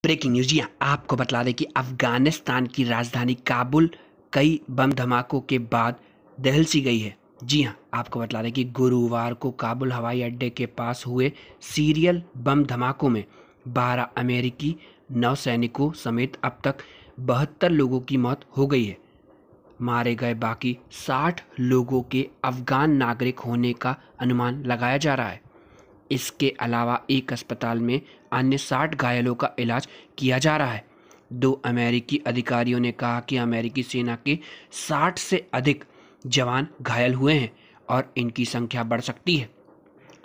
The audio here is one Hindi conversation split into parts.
Breaking news. जी हाँ, आपको बता दें कि अफगानिस्तान की राजधानी काबुल कई बम धमाकों के बाद दहल सी गई है। जी हाँ, आपको बता दें कि गुरुवार को काबुल हवाई अड्डे के पास हुए सीरियल बम धमाकों में 12 अमेरिकी नौसैनिकों समेत अब तक 72 लोगों की मौत हो गई है। मारे गए बाकी 60 लोगों के अफगान नागरिक होने का अनुमान लगाया जा रहा है। इसके अलावा एक अस्पताल में अन्य 60 घायलों का इलाज किया जा रहा है। 2 अमेरिकी अधिकारियों ने कहा कि अमेरिकी सेना के 60 से अधिक जवान घायल हुए हैं और इनकी संख्या बढ़ सकती है।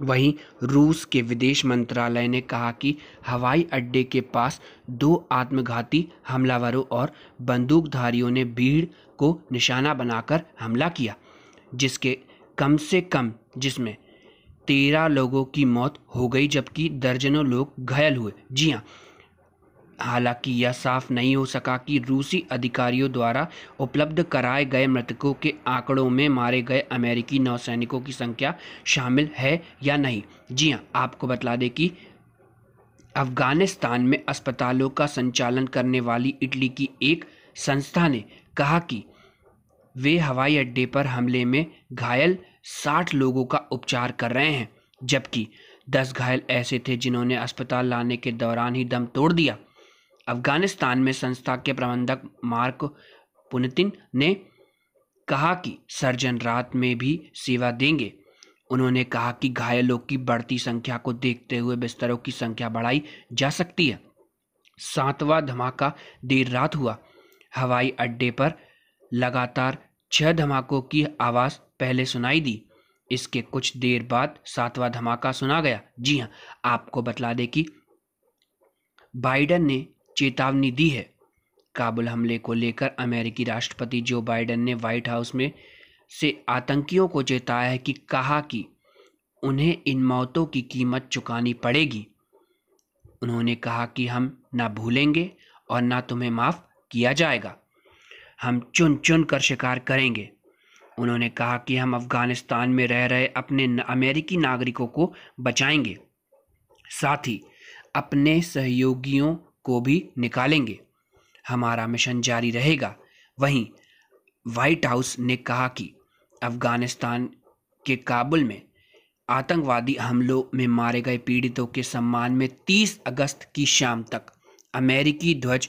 वहीं रूस के विदेश मंत्रालय ने कहा कि हवाई अड्डे के पास 2 आत्मघाती हमलावरों और बंदूकधारियों ने भीड़ को निशाना बनाकर हमला किया, जिसमें 13 लोगों की मौत हो गई जबकि दर्जनों लोग घायल हुए। जी हाँ, हालांकि यह साफ नहीं हो सका कि रूसी अधिकारियों द्वारा उपलब्ध कराए गए मृतकों के आंकड़ों में मारे गए अमेरिकी नौसैनिकों की संख्या शामिल है या नहीं। जी हाँ, आपको बता दें कि अफगानिस्तान में अस्पतालों का संचालन करने वाली इटली की एक संस्था ने कहा कि वे हवाई अड्डे पर हमले में घायल 60 लोगों का उपचार कर रहे हैं, जबकि 10 घायल ऐसे थे जिन्होंने अस्पताल लाने के दौरान ही दम तोड़ दिया। अफगानिस्तान में संस्था के प्रबंधक मार्क पुनतिन ने कहा कि सर्जन रात में भी सेवा देंगे। उन्होंने कहा कि घायलों की बढ़ती संख्या को देखते हुए बिस्तरों की संख्या बढ़ाई जा सकती है। 7वां धमाका देर रात हुआ। हवाई अड्डे पर लगातार 6 धमाकों की आवाज़ पहले सुनाई दी। इसके कुछ देर बाद 7वां धमाका सुना गया। जी हाँ, आपको बतला दें कि बाइडन ने चेतावनी दी है। काबुल हमले को लेकर अमेरिकी राष्ट्रपति जो बाइडन ने व्हाइट हाउस में से आतंकियों को चेताया है कि कहा कि उन्हें इन मौतों की कीमत चुकानी पड़ेगी। उन्होंने कहा कि हम ना भूलेंगे और ना तुम्हें माफ़ किया जाएगा। हम चुन चुन कर शिकार करेंगे। उन्होंने कहा कि हम अफगानिस्तान में रह रहे अपने अमेरिकी नागरिकों को बचाएंगे, साथ ही अपने सहयोगियों को भी निकालेंगे। हमारा मिशन जारी रहेगा। वहीं व्हाइट हाउस ने कहा कि अफगानिस्तान के काबुल में आतंकवादी हमलों में मारे गए पीड़ितों के सम्मान में 30 अगस्त की शाम तक अमेरिकी ध्वज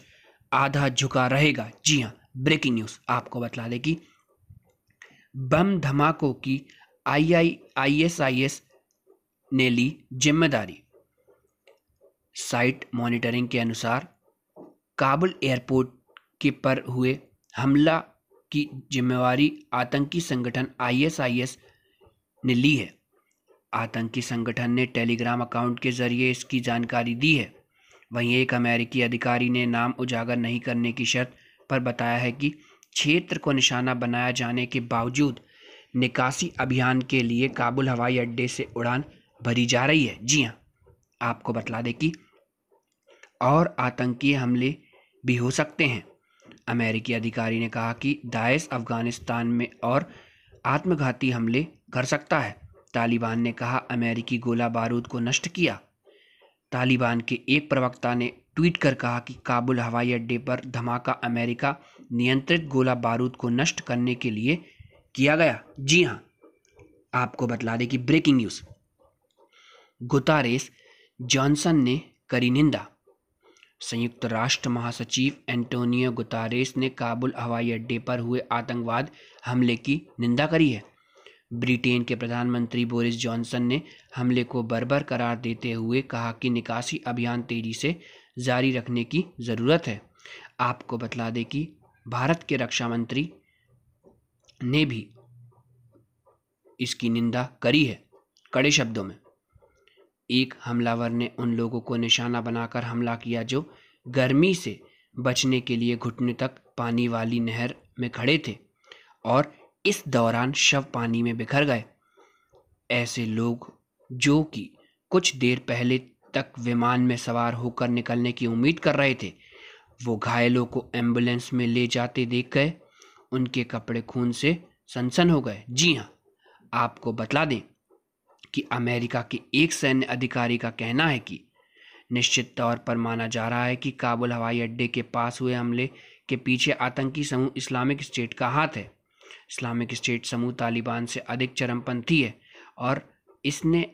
आधा झुका रहेगा। जी हाँ, ब्रेकिंग न्यूज़। आपको बता दें कि बम धमाकों की आईएसआईएस ने ली जिम्मेदारी। साइट मॉनिटरिंग के अनुसार काबुल एयरपोर्ट के पर हुए हमला की जिम्मेवारी आतंकी संगठन आईएसआईएस ने ली है। आतंकी संगठन ने टेलीग्राम अकाउंट के जरिए इसकी जानकारी दी है। वहीं एक अमेरिकी अधिकारी ने नाम उजागर नहीं करने की शर्त पर बताया है कि क्षेत्र को निशाना बनाया जाने के बावजूद निकासी अभियान के लिए काबुल हवाई अड्डे से उड़ान भरी जा रही है। जी हाँ, आपको बतला दें कि और आतंकी हमले भी हो सकते हैं। अमेरिकी अधिकारी ने कहा कि दाइश अफगानिस्तान में और आत्मघाती हमले कर सकता है। तालिबान ने कहा अमेरिकी गोला बारूद को नष्ट किया। तालिबान के एक प्रवक्ता ने ट्वीट कर कहा कि काबुल हवाई अड्डे पर धमाका अमेरिका नियंत्रित गोला बारूद को नष्ट करने के लिए किया गया। जी हाँ, आपको बतला दें कि ब्रेकिंग न्यूज़। गुतारेस जॉनसन ने करी निंदा। संयुक्त राष्ट्र महासचिव एंटोनियो गुतारेस ने काबुल हवाई अड्डे पर हुए आतंकवाद हमले की निंदा करी है। ब्रिटेन के प्रधानमंत्री बोरिस जॉनसन ने हमले को बर्बर करार देते हुए कहा कि निकासी अभियान तेजी से जारी रखने की ज़रूरत है। आपको बतला दें कि भारत के रक्षा मंत्री ने भी इसकी निंदा करी है कड़े शब्दों में। एक हमलावर ने उन लोगों को निशाना बनाकर हमला किया जो गर्मी से बचने के लिए घुटने तक पानी वाली नहर में खड़े थे और इस दौरान शव पानी में बिखर गए। ऐसे लोग जो कि कुछ देर पहले तक विमान में सवार होकर निकलने की उम्मीद कर रहे थे, वो घायलों को एम्बुलेंस में ले जाते देख गए। उनके कपड़े खून से सनसन हो गए। जी हाँ, आपको बतला दें कि अमेरिका के एक सैन्य अधिकारी का कहना है कि निश्चित तौर पर माना जा रहा है कि काबुल हवाई अड्डे के पास हुए हमले के पीछे आतंकी समूह इस्लामिक स्टेट का हाथ है। इस्लामिक स्टेट समूह तालिबान से अधिक चरमपंथी है और इसने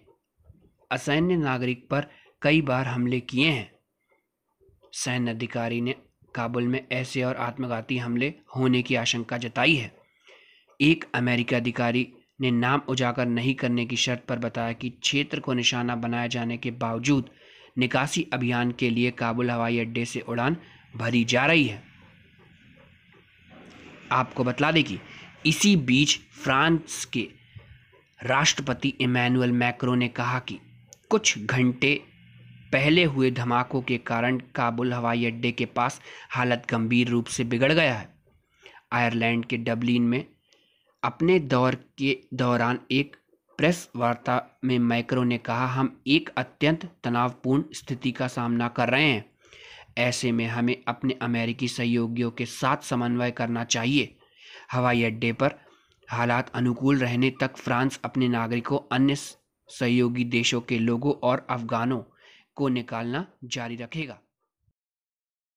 असैन्य नागरिक पर कई बार हमले किए हैं। सैन्य अधिकारी ने काबुल में ऐसे और आत्मघाती हमले होने की आशंका जताई है। एक अमेरिकी अधिकारी ने नाम उजागर नहीं करने की शर्त पर बताया कि क्षेत्र को निशाना बनाए जाने के बावजूद निकासी अभियान के लिए काबुल हवाई अड्डे से उड़ान भरी जा रही है। आपको बता दें कि इसी बीच फ्रांस के राष्ट्रपति इमैनुअल मैक्रों ने कहा कि कुछ घंटे पहले हुए धमाकों के कारण काबुल हवाई अड्डे के पास हालत गंभीर रूप से बिगड़ गया है। आयरलैंड के डबलिन में अपने दौर के दौरान एक प्रेस वार्ता में मैक्रों ने कहा, हम एक अत्यंत तनावपूर्ण स्थिति का सामना कर रहे हैं। ऐसे में हमें अपने अमेरिकी सहयोगियों के साथ समन्वय करना चाहिए। हवाई अड्डे पर हालात अनुकूल रहने तक फ्रांस अपने नागरिकों, अन्य सहयोगी देशों के लोगों और अफगानों को निकालना जारी रखेगा।